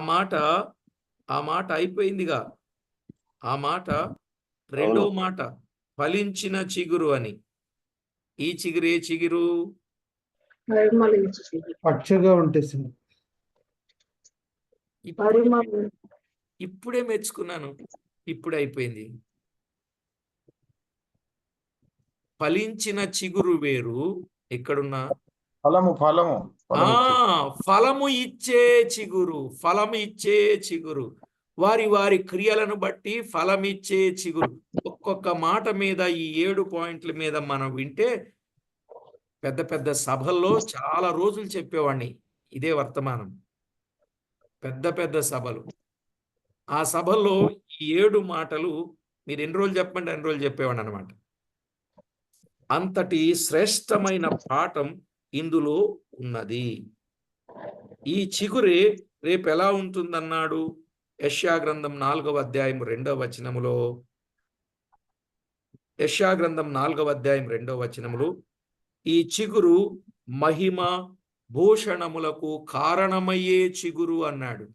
మాట అయిపోయిందిగా. ఆ మాట రెండో మాట ఫలించిన చిగురు అని. ఈ చిగురు ఏ చిగురు? పచ్చగా ఉంటే ఇప్పుడే మెచ్చుకున్నాను. ఇప్పుడు అయిపోయింది. ఫలించిన చిగురు వేరు. ఎక్కడున్నా ఫలము ఇచ్చే చిగురు. ఫలము ఇచ్చే చిగురు. వారి వారి క్రియలను బట్టి ఫలమిచ్చే చిగురు. ఒక్కొక్క మాట మీద ఈ 7 పాయింట్ల మీద మనం వింటే పెద్ద పెద్ద సభల్లో చాలా రోజులు చెప్పేవాడిని ఇదే వర్తమానం. పెద్ద పెద్ద సభలు. ఆ సభల్లో ఈ 7 మాటలు మీరు ఎన్ని రోజులు చెప్పండి అన్ని రోజులు చెప్పేవాడిని అనమాట. అంతటి శ్రేష్టమైన పాఠం ఇందులో ఉన్నది. ఈ చిగురే రేపు ఎలా ఉంటుందన్నాడు యెషయా గ్రంథం 4వ అధ్యాయం 2వ వచనములో. యెషయా గ్రంథం 4వ అధ్యాయం 2వ వచనములో ఈ చిగురు మహిమ భూషణములకు కారణమయ్యే చిగురు అన్నాడు.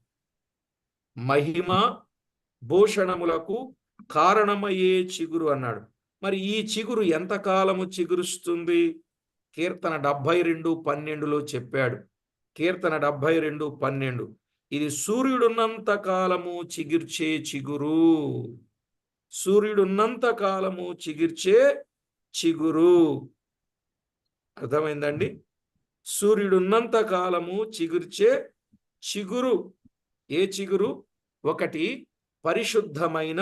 మహిమ భూషణములకు కారణమయ్యే చిగురు అన్నాడు. మరి ఈ చిగురు ఎంతకాలము చిగురుస్తుంది? కీర్తన 72:12లో చెప్పాడు. కీర్తన 72:12 ఇది సూర్యుడున్నంత కాలము చిగిర్చే చిగురు. సూర్యుడున్నంత కాలము చిగిర్చే చిగురు. అర్థమైందండి? సూర్యుడున్నంత కాలము చిగుర్చే చిగురు. ఏ చిగురు? 1 పరిశుద్ధమైన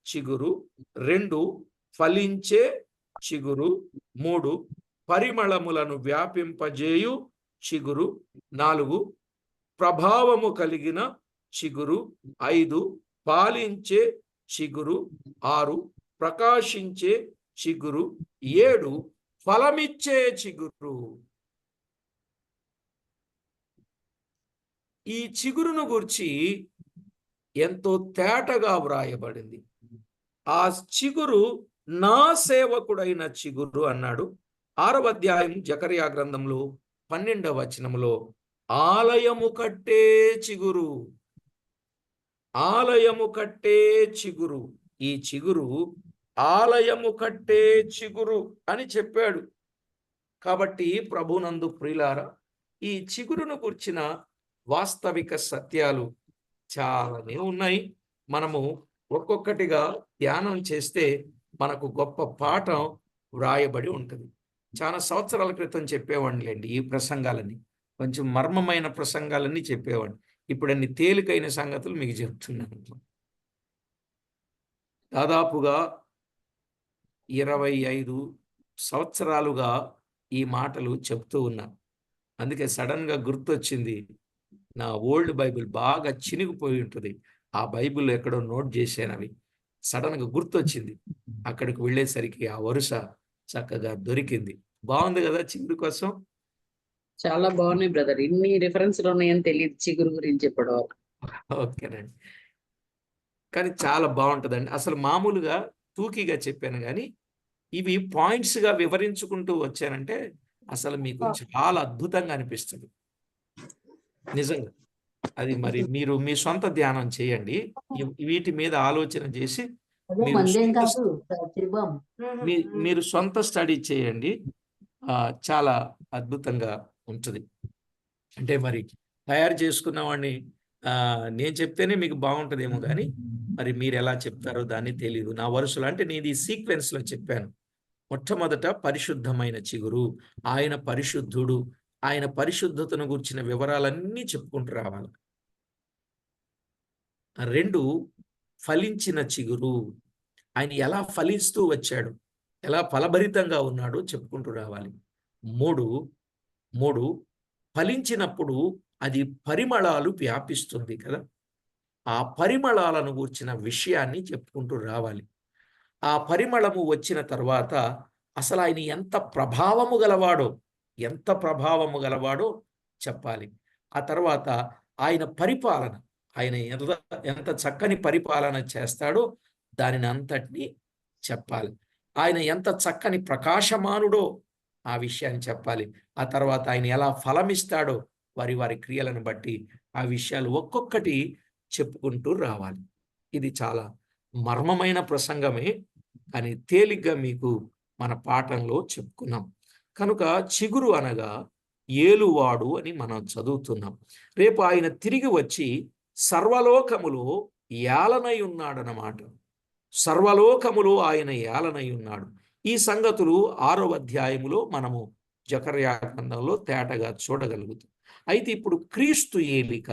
చిగురు, 2 ఫలించే చిగురు. 3 పరిమళములను వ్యాపింపజేయు చిగురు. 4 ప్రభావము కలిగిన చిగురు. 5 పాలించే చిగురు. 6 ప్రకాశించే చిగురు. 7 ఫలమిచ్చే చిగురు. ఈ చిగురును గురించి ఎంతో తేటగా వ్రాయబడింది. ఆ చిగురు నా సేవకుడైన చిగురు అన్నాడు. 6వ అధ్యాయం జకర్యా గ్రంథంలో 12వ వచనంలో ఆలయము కట్టే చిగురు, ఆలయము కట్టే చిగురు, ఈ చిగురు ఆలయము కట్టే చిగురు అని చెప్పాడు. కాబట్టి ప్రభునందు ప్రియులారా, ఈ చిగురును గుర్చిన వాస్తవిక సత్యాలు చాలానే ఉన్నాయి. మనము ఒక్కొక్కటిగా ధ్యానం చేస్తే మనకు గొప్ప పాఠం వ్రాయబడి ఉంటుంది. చాలా సంవత్సరాల క్రితం చెప్పేవాడిలేండి ఈ ప్రసంగాలన్నీ, కొంచెం మర్మమైన ప్రసంగాలన్నీ చెప్పేవాడిని. ఇప్పుడు అన్ని తేలికైన సంగతులు మీకు చెప్తున్నాను. దాదాపుగా 25 సంవత్సరాలుగా ఈ మాటలు చెప్తూ ఉన్నాను. అందుకే సడన్గా గుర్తొచ్చింది, నా ఓల్డ్ బైబిల్ బాగా చినిగిపోయి ఉంటుంది, ఆ బైబిల్ ఎక్కడో నోట్ చేశాను. అవి సడన్గా గుర్తొచ్చింది. అక్కడికి వెళ్ళేసరికి ఆ వరుస చక్కగా దొరికింది. బాగుంది కదా చిగురు కోసం? చాలా బాగున్నాయి బ్రదర్. ఇన్ని రిఫరెన్స్లు ఉన్నాయని తెలియదు చిగురు గురించి చెప్పడం. ఓకేనండి, కానీ చాలా బాగుంటుందండి. అసలు మామూలుగా టూకీగా చెప్పాను, కానీ ఇవి పాయింట్స్గా వివరించుకుంటూ వచ్చానంటే అసలు మీకు చాలా అద్భుతంగా అనిపిస్తుంది నిజంగా. అది మరి మీరు మీ సొంత ధ్యానం చేయండి. వీటి మీద ఆలోచన చేసి మీరు సొంత స్టడీ చేయండి. చాలా అద్భుతంగా ఉంటుంది. అంటే మరి తయారు చేసుకున్న వాడిని నేను చెప్తేనే మీకు బాగుంటుందేమో, కానీ మరి మీరు ఎలా చెప్తారో దాన్ని తెలియదు. నా వరుసలో అంటే నేను ఈ సీక్వెన్స్లో చెప్పాను. మొట్టమొదట పరిశుద్ధమైన చిగురు, ఆయన పరిశుద్ధుడు, ఆయన పరిశుద్ధతను గురించిన వివరాలన్నీ చెప్పుకుంటూ రావాలి. 2 ఫలించిన చిగురు, ఆయన ఎలా ఫలిస్తూ వచ్చాడు, ఎలా ఫలభరితంగా ఉన్నాడో చెప్పుకుంటూ రావాలి. 3 ఫలించినప్పుడు అది పరిమళాలు వ్యాపిస్తుంది కదా, ఆ పరిమళాలను గూర్చిన విషయాన్ని చెప్పుకుంటూ రావాలి. ఆ పరిమళము వచ్చిన తర్వాత అసలు ఆయన ఎంత ప్రభావము గలవాడో చెప్పాలి. ఆ తర్వాత ఆయన పరిపాలన, ఆయన ఎంత చక్కని పరిపాలన చేస్తాడో దానిని అంతటినీ చెప్పాలి. ఆయన ఎంత చక్కని ప్రకాశమానుడో ఆ విషయాన్ని చెప్పాలి. ఆ తర్వాత ఆయన ఎలా ఫలమిస్తాడో వారి క్రియలను బట్టి ఆ విషయాలు ఒక్కొక్కటి చెప్పుకుంటూ రావాలి. ఇది చాలా మర్మమైన ప్రసంగమే, కానీ తేలిగ్గా మీకు మన పాఠంలో చెప్పుకున్నాం. కనుక చిగురు అనగా ఏలువాడు అని మనం చదువుతున్నాం. రేపు ఆయన తిరిగి వచ్చి సర్వలోకములో ఏలనై ఉన్నాడన్నమాట. సర్వలోకములో ఆయన ఏలనై ఉన్నాడు. ఈ సంగతులు 6వ అధ్యాయములో మనము జకర్యా గ్రంథంలో తేటగా చూడగలుగుతాం. అయితే ఇప్పుడు క్రీస్తు ఏలిక,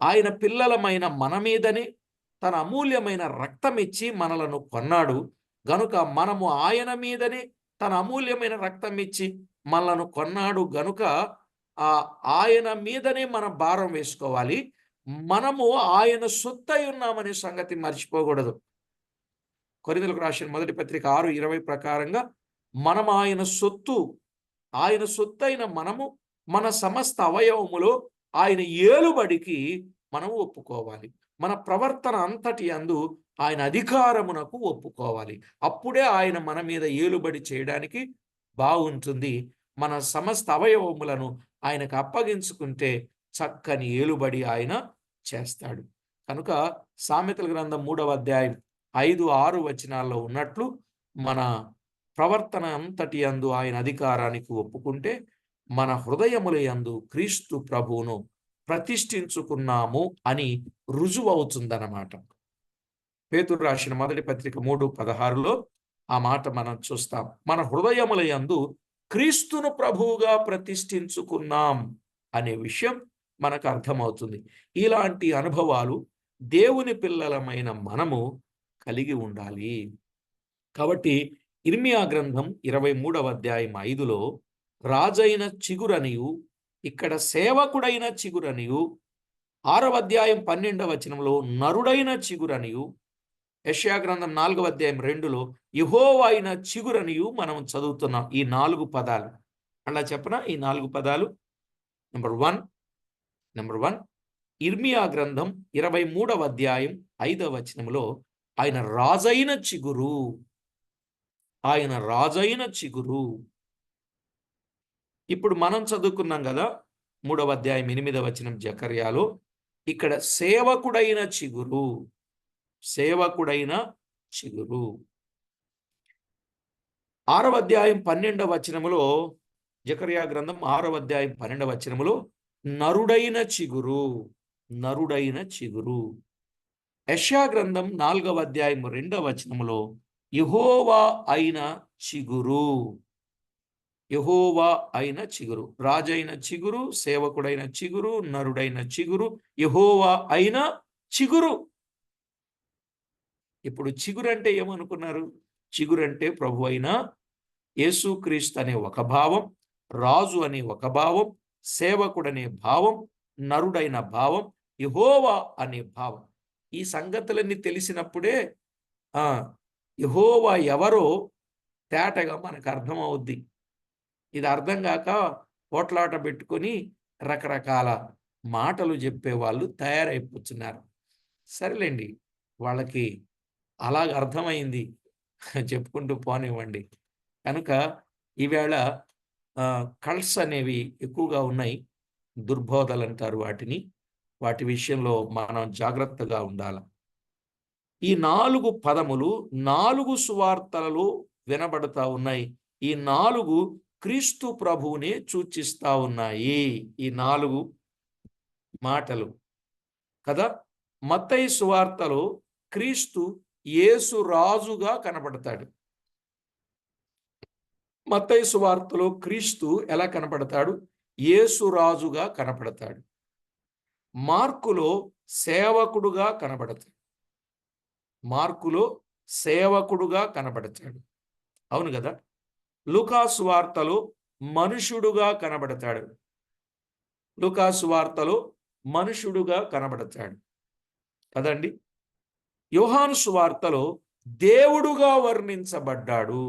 ఆయన పిల్లలమైన మన మీదనే తన అమూల్యమైన రక్తం ఇచ్చి మనలను కొన్నాడు గనుక మనము ఆయన మీదనే తన అమూల్యమైన రక్తం ఇచ్చి మనలను కొన్నాడు గనుక ఆయన మీదనే మనం భారం వేసుకోవాలి. మనము ఆయన సొత్తై ఉన్నామనే సంగతి మర్చిపోకూడదు. కొరింథీయులకు రాసిన మొదటి పత్రిక 6:20 ప్రకారంగా మనం ఆయన సొత్తైన మనము మన సమస్త అవయవములో ఆయన ఏలుబడికి మనం ఒప్పుకోవాలి. మన ప్రవర్తన అంతటి యందు ఆయన అధికారమునకు ఒప్పుకోవాలి. అప్పుడే ఆయన మన మీద ఏలుబడి చేయడానికి బాగుంటుంది. మన సమస్త అవయవములను ఆయనకు అప్పగించుకుంటే చక్కని ఏలుబడి ఆయన చేస్తాడు. కనుక సామెతల గ్రంథం 3వ అధ్యాయం 5-6 వచనాల్లో ఉన్నట్లు మన ప్రవర్తన అంతటి యందు ఆయన అధికారానికి ఒప్పుకుంటే మన హృదయముల యందు క్రీస్తు ప్రభువును ప్రతిష్ఠించుకున్నాము అని రుజువు అవుతుందన్నమాట. పేతురు రాసిన మొదటి పత్రిక 3:16లో ఆ మాట మనం చూస్తాం. మన హృదయముల యందు క్రీస్తును ప్రభువుగా ప్రతిష్ఠించుకున్నాం అనే విషయం మనకు అర్థమవుతుంది. ఇలాంటి అనుభవాలు దేవుని పిల్లలమైన మనము కలిగి ఉండాలి. కాబట్టి ఇర్మియా గ్రంథం 23వ అధ్యాయం 5లో రాజైన చిగురనియు, ఇక్కడ సేవకుడైన చిగురనియు, 6వ అధ్యాయం 12వ వచనంలో నరుడైన చిగురనియు, యెషయా గ్రంథం 4వ అధ్యాయం 2లో యెహోవా అయిన చిగురనియు మనం చదువుతున్నాం. ఈ 4 పదాలు అలా చెప్పనా? ఈ 4 పదాలు నెంబర్ 1 ఇర్మియా గ్రంథం 23వ అధ్యాయం 5వ వచనంలో ఆయన రాజైన చిగురు, ఆయన రాజైన చిగురు. ఇప్పుడు మనం చదువుకున్నాం కదా 3వ అధ్యాయం 8వ వచనం జకర్యాలో, ఇక్కడ సేవకుడైన చిగురు, సేవకుడైన చిగురు. 6వ అధ్యాయం 12వ వచనములో, జకర్యా గ్రంథం 6వ అధ్యాయం 12వ వచనములో నరుడైన చిగురు, నరుడైన చిగురు. యెషయా గ్రంథం 4వ అధ్యాయం 2వ వచనములో యెహోవా అయిన చిగురు, యెహోవా అయిన చిగురు. రాజైన చిగురు, సేవకుడైన చిగురు, నరుడైన చిగురు, యెహోవా అయిన చిగురు. ఇప్పుడు చిగురు అంటే ఏమనుకున్నారు? చిగురు అంటే ప్రభు అయిన యేసుక్రీస్తు అనే ఒక భావం, రాజు అనే ఒక భావం, సేవకుడనే భావం, నరుడైన భావం, యెహోవా అనే భావం. ఈ సంగతులన్నీ తెలిసినప్పుడే యెహోవా ఎవరో తేటగా మనకు అర్థమవుద్ది. ఇది అర్థం కాక పోట్లాట పెట్టుకొని రకరకాల మాటలు చెప్పేవాళ్ళు తయారైపోతున్నారు. సరేలేండి, వాళ్ళకి అలాగ అర్థమైంది, చెప్పుకుంటూ పోనివ్వండి. కనుక ఈవేళ కల్ట్స్ అనేవి ఎక్కువగా ఉన్నాయి, దుర్బోధలు అంటారు వాటిని. వాటి విషయంలో మనం జాగ్రత్తగా ఉండాలి. ఈ 4 పదములు 4 సువార్తలలో వినబడతా ఉన్నాయి. ఈ 4 క్రీస్తు ప్రభువునే సూచిస్తా ఉన్నాయి, ఈ 4 మాటలు కదా. మత్తయి సువార్తలో క్రీస్తు యేసు రాజుగా కనబడతాడు. మత్తయి సువార్తలో క్రీస్తు ఎలా కనపడతాడు? యేసు రాజుగా కనపడతాడు. మార్కులో సేవకుడుగా కనబడతాడు, మార్కులో సేవకుడుగా కనబడతాడు. అవును కదా. లూకా సువార్తలో మనుషుడుగా కనబడతాడు, లూకా సువార్తలో మనుషుడుగా కనబడతాడు కదండి. యోహాను సువార్తలో దేవుడుగా వర్ణించబడ్డాడు.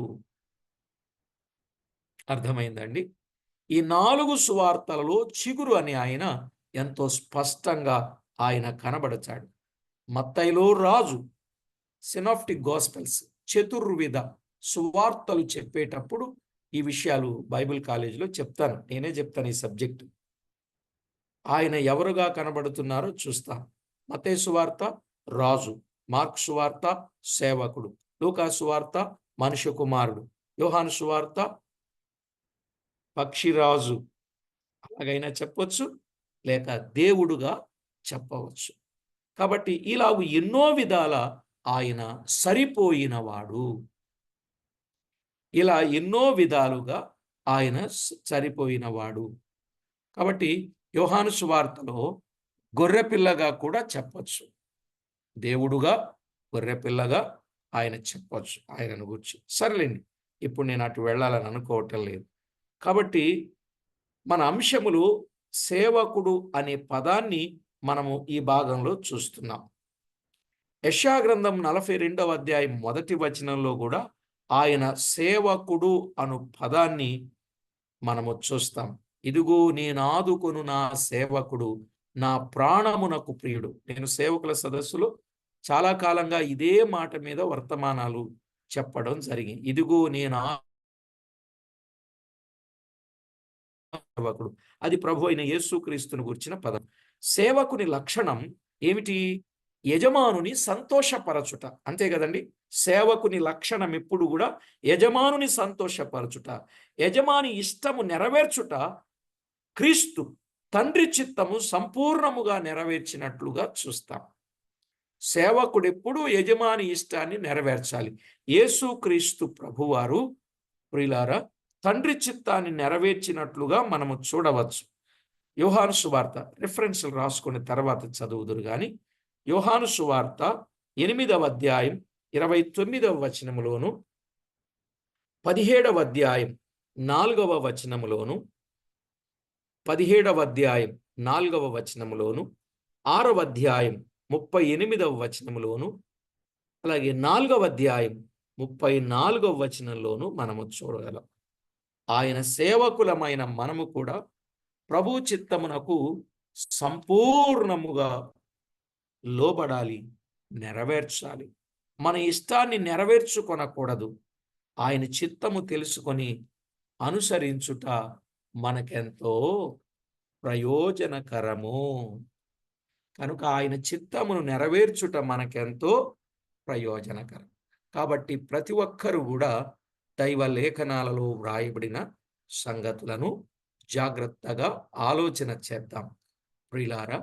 అర్థమైందండి. ఈ 4 సువార్తలలో చిగురు అని ఆయన ఎంతో స్పష్టంగా ఆయన కనబడతాడు. మత్తయిలో రాజు, సినాప్టిక్ గాస్పెల్స్, చతుర్విధ సువార్తలు చెప్పేటప్పుడు ఈ విషయాలు బైబిల్ కాలేజీలో చెప్తాను, నేనే చెప్తాను ఈ సబ్జెక్టు. ఆయన ఎవరుగా కనబడుతున్నారో చూస్తాం. మత్తయి సువార్త రాజు, మార్కు సువార్త సేవకుడు, లూకా సువార్త మనుష్య కుమారుడు, యోహాను సువార్త పక్షిరాజు, అలాగైనా చెప్పవచ్చు, లేక దేవుడుగా చెప్పవచ్చు. కాబట్టి ఇలాగ ఎన్నో విధాల ఆయన సరిపోయినవాడు, ఇలా ఎన్నో విధాలుగా ఆయన సరిపోయినవాడు. కాబట్టి యోహాను సువార్తలో గొర్రెపిల్లగా కూడా చెప్పచ్చు, దేవుడుగా గొర్రెపిల్లగా ఆయన చెప్పచ్చు ఆయనను గురించి. సరేలేండి, ఇప్పుడు నేను అటు వెళ్ళాలని అనుకోవటం లేదు. కాబట్టి మన అంశములు సేవకుడు అనే పదాన్ని మనము ఈ భాగంలో చూస్తున్నాం. యెషయా గ్రంథం 42వ అధ్యాయం 1వ వచనంలో కూడా ఆయన సేవకుడు అను పదాన్ని మనము చూస్తాం. ఇదిగో నేను ఆదుకొను నా సేవకుడు, నా ప్రాణమునకు ప్రియుడు. నేను సేవకుల సదస్సులో చాలా కాలంగా ఇదే మాట మీద వర్తమానాలు చెప్పడం జరిగింది. ఇదిగో నేను సేవకుడు, అది ప్రభు అయిన యేసుక్రీస్తును గురించిన పదం. సేవకుని లక్షణం ఏమిటి? యజమానుని సంతోషపరచుట, అంతే కదండి. సేవకుని లక్షణం ఎప్పుడు కూడా యజమానుని సంతోషపరచుట, యజమాని ఇష్టము నెరవేర్చుట. క్రీస్తు తండ్రి చిత్తము సంపూర్ణముగా నెరవేర్చినట్లుగా చూస్తాం. సేవకుడు ఎప్పుడు యజమాని ఇష్టాన్ని నెరవేర్చాలి. యేసుక్రీస్తు ప్రభువారు ప్రియులారా తండ్రి చిత్తాన్ని నెరవేర్చినట్లుగా మనము చూడవచ్చు. యోహాను సువార్త రిఫరెన్స్లు రాసుకునే తర్వాత చదువుదురు కానీ, యోహాను సువార్త 8వ అధ్యాయం 29వ వచనములోను, 17వ అధ్యాయం 4వ వచనములోను, 17వ అధ్యాయం 4వ వచనములోను, 6వ అధ్యాయం 38వ వచనములోను, అలాగే 4వ అధ్యాయం 34వ వచనంలోను మనము చూడగలం. ఆయన సేవకులమైన మనము కూడా ప్రభు చిత్తమునకు సంపూర్ణముగా లోబడాలి, నెరవేర్చాలి. మన ఇష్టాన్ని నెరవేర్చుకొనకూడదు. ఆయన చిత్తము తెలుసుకొని అనుసరించుట మనకెంతో ప్రయోజనకరము. కనుక ఆయన చిత్తమును నెరవేర్చుట మనకెంతో ప్రయోజనకరం. కాబట్టి ప్రతి ఒక్కరు కూడా దైవ లేఖనాలలో వ్రాయబడిన సంగతులను జాగ్రత్తగా ఆలోచన చేద్దాం. ప్రియులారా,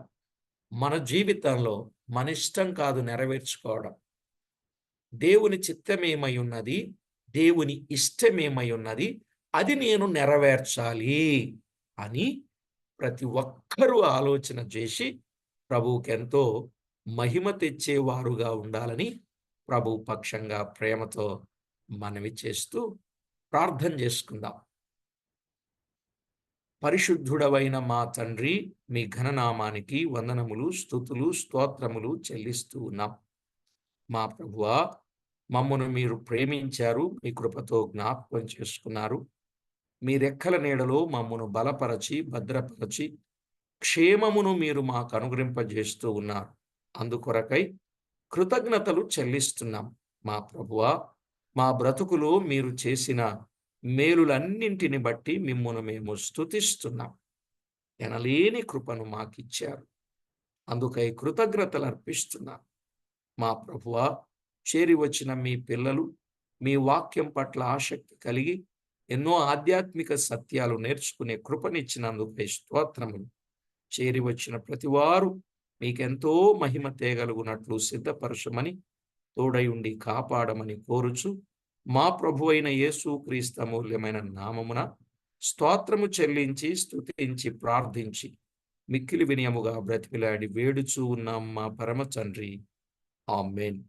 మన జీవితంలో మన ఇష్టం కాదు నెరవేర్చుకోవడం. దేవుని చిత్తమేమై ఉన్నది, దేవుని ఇష్టమేమై ఉన్నది, అది నేను నెరవేర్చాలి అని ప్రతి ఒక్కరూ ఆలోచన చేసి ప్రభువుకెంతో మహిమ తెచ్చేవారుగా ఉండాలని ప్రభు పక్షంగా ప్రేమతో మనవి చేస్తూ ప్రార్థన చేసుకుందాం. పరిశుద్ధుడవైన మా తండ్రి, మీ ఘననామానికి వందనములు, స్తుతులు, స్తోత్రములు చెల్లిస్తూ ఉన్నాం. మా ప్రభువా, మమ్మను మీరు ప్రేమించారు, మీ కృపతో జ్ఞాపకం చేసుకున్నారు. మీ రెక్కల నీడలో మమ్మను బలపరచి, భద్రపరచి, క్షేమమును మీరు మాకు అనుగ్రహింపజేస్తూ ఉన్నారు. అందుకొరకై కృతజ్ఞతలు చెల్లిస్తున్నాం. మా ప్రభువా, మా బ్రతుకులో మీరు చేసిన మేలులన్నింటిని బట్టి మిమ్మును మేము స్తుతిస్తున్నాం. ఎనలేని కృపను మాకిచ్చారు. అందుకై కృతజ్ఞతలు అర్పిస్తున్నాం. మా ప్రభువా, చేరి వచ్చిన మీ పిల్లలు మీ వాక్యం పట్ల ఆసక్తి కలిగి ఎన్నో ఆధ్యాత్మిక సత్యాలు నేర్చుకునే కృపనిచ్చినందుకై స్తోత్రములు. చేరి వచ్చిన ప్రతివారు మీకెంతో మహిమ తేగలుగునట్లు సిద్ధపరచమని, తోడై ఉండి కాపాడమని కోరుచు, మా ప్రభు అయిన యేసు క్రీస్తు అమూల్యమైన నామమున స్తోత్రము చెల్లించి, స్తుతించి, ప్రార్థించి, మిక్కిలి వినయముగా బ్రతిమిలాడి వేడుచూ ఉన్నాం మా పరమ తండ్రి. ఆమేన్.